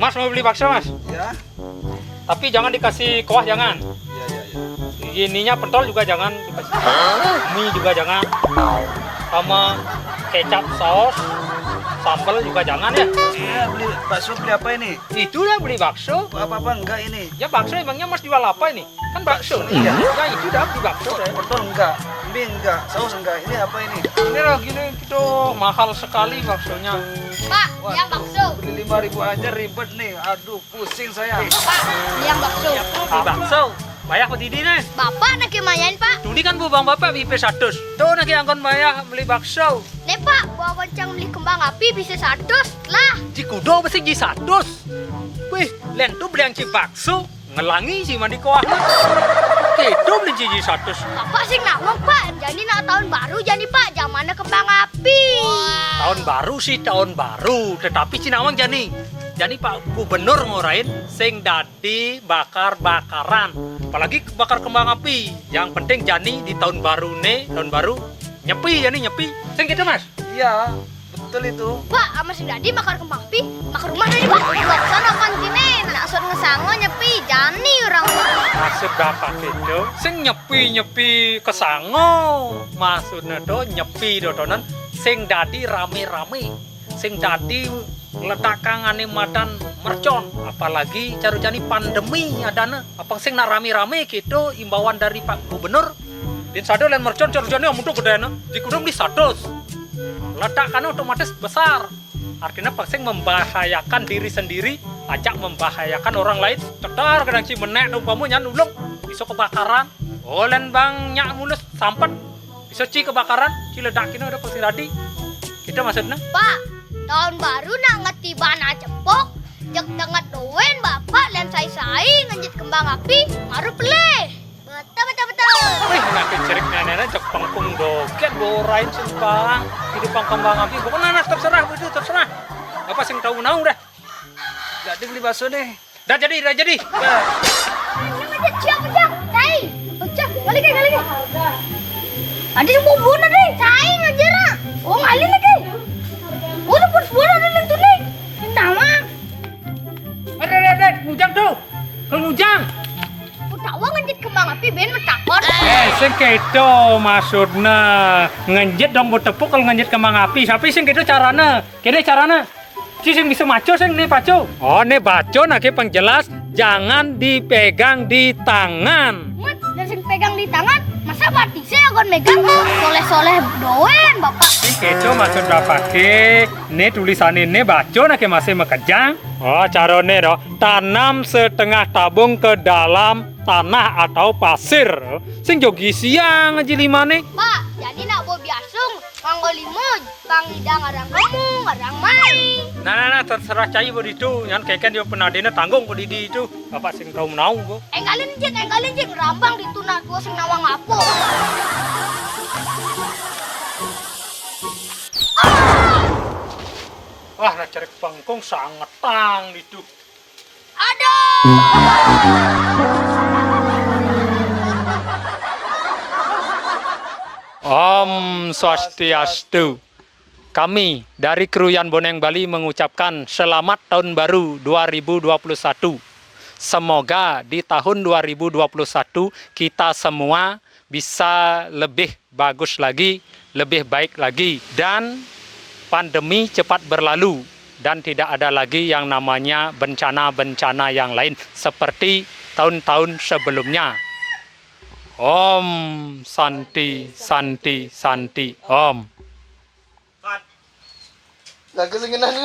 Mas mau beli bakso, Mas? Ya. Tapi jangan dikasih kuah, jangan. Ya. Ininya pentol juga jangan dikasih. Mie juga jangan. Sama kecap saus, sambal juga jangan ya. Saya beli bakso, beli apa ini? Itulah beli bakso. Apa enggak ini? Ya bakso emangnya Mas jual apa ini? Kan bakso nih. Iya. Ya itu dah beli bakso deh. Pentol enggak, mie enggak, saus enggak. Ini apa ini? Ini lah gini gitu mahal sekali baksonya. Pak, yang bakso. Beli 5.000 aja ribet nih. Aduh, pusing saya. Pak, yang bakso. Beli bakso. Bayar ke Didi nih. Bapak nak kemayan, Pak. Tuli kan bubang bapak BP 100. Tuh nak angkon bayar beli bakso. Nih, Pak, bawa goncang beli kembang api bisa 100 lah. Di kudo mesti di 100. Wih, len tuh beli yang ci bakso. Ngelangi sih mandi kuah. Itu beli ci 100. Bapak sih ngomong, Pak. Jadi nak tahun baru jadi, Pak. Zamannya kembang api. Tahun baru sih tahun baru. Tetapi si nawang jani. Jadi Pak Gubernur ngorain sing dadi bakar-bakaran. Apalagi bakar kembang api. Yang penting jani di tahun baru nih, tahun baru nyepi jani nyepi. Sing gitu Mas. Iya, betul itu. Pak, sama sing dadi bakar kembang api. Bakar rumah tadi, Pak. Buat sana kontinen. Nak suruh ngesango nyepi. Jani orang. Maksud bapak itu sing nyepi kesango. Maksudnya do nyepi dodonan sing dadi rame-rame. Sing dadi letakangane madan mercon, apalagi carujani pandemi adana apa sing nak rame-rame gitu imbauan dari Pak Gubernur din sado lan mercon carujani amun gedena dikudu beli 100 letakkan otomatis besar artinya Pak sing membahayakan diri sendiri ajak membahayakan orang lain cedar kadang ci menek umpamu nyan ulung iso kebakaran olen bang nyak mulus sampet iso ci kebakaran ci ledakin ada pasti tadi kita maksudnya Pak, tahun baru nak ngeti bana cepok. Jek dengat doen bapak dan saya ngejit kembang api. Ngaruh peleh. Betul. Wih, nak cerik nenek cek pangkung doket borain sembang hidup kembang api. Pokoknya anak terserah itu terserah. Apa sing tahu nau dah. Jadi beli bakso deh. Dah jadi. Ya. Ngejit siapa jak? Saya. Ucap, balik. Ada yang mau bunuh deh. Saya ngajar. Oh ngalih lagi. Udah pun bunuh ada yang tulis. Nama. Ada, ngujang tuh. Ngujang. Utawa ngejit kembang api ben metakon. Sing kedo maksudnya ngenjit dong buat tepuk kalau ngenjit kembang api. Tapi sing kedo carana. Kene carana. Si sing bisa maco sing nih paco. Oh, nih baco nak pengjelas jangan dipegang di tangan. Mat, dan sing pegang di tangan, masa berarti saya akan megang soleh-soleh doen bapak. Keco maksud bapak ke, ini tulisan ini baco nak masih mekejang. Oh, carane do, tanam setengah tabung ke dalam tanah atau pasir. Sing jogi siang aja limane. Pak, jadi nak bawa biasung, nganggo limut, pangidang arang kamu, arang mai. Nah, terserah cai begitu. Yang keken dia penadena tanggung kok di itu. Bapak sing tahu menau kok. Enggalin jeng, rambang di tunat gua sing nawang apo. Wah, nak cari pangkung sangat tang itu. Aduh! Om Swastiastu. Kami dari Keruyan Boneng Bali mengucapkan selamat tahun baru 2021. Semoga di tahun 2021 kita semua bisa lebih bagus lagi, lebih baik lagi, dan pandemi cepat berlalu dan tidak ada lagi yang namanya bencana-bencana yang lain seperti tahun-tahun sebelumnya. Om Santi Santi Santi Om. Gak kesengenan.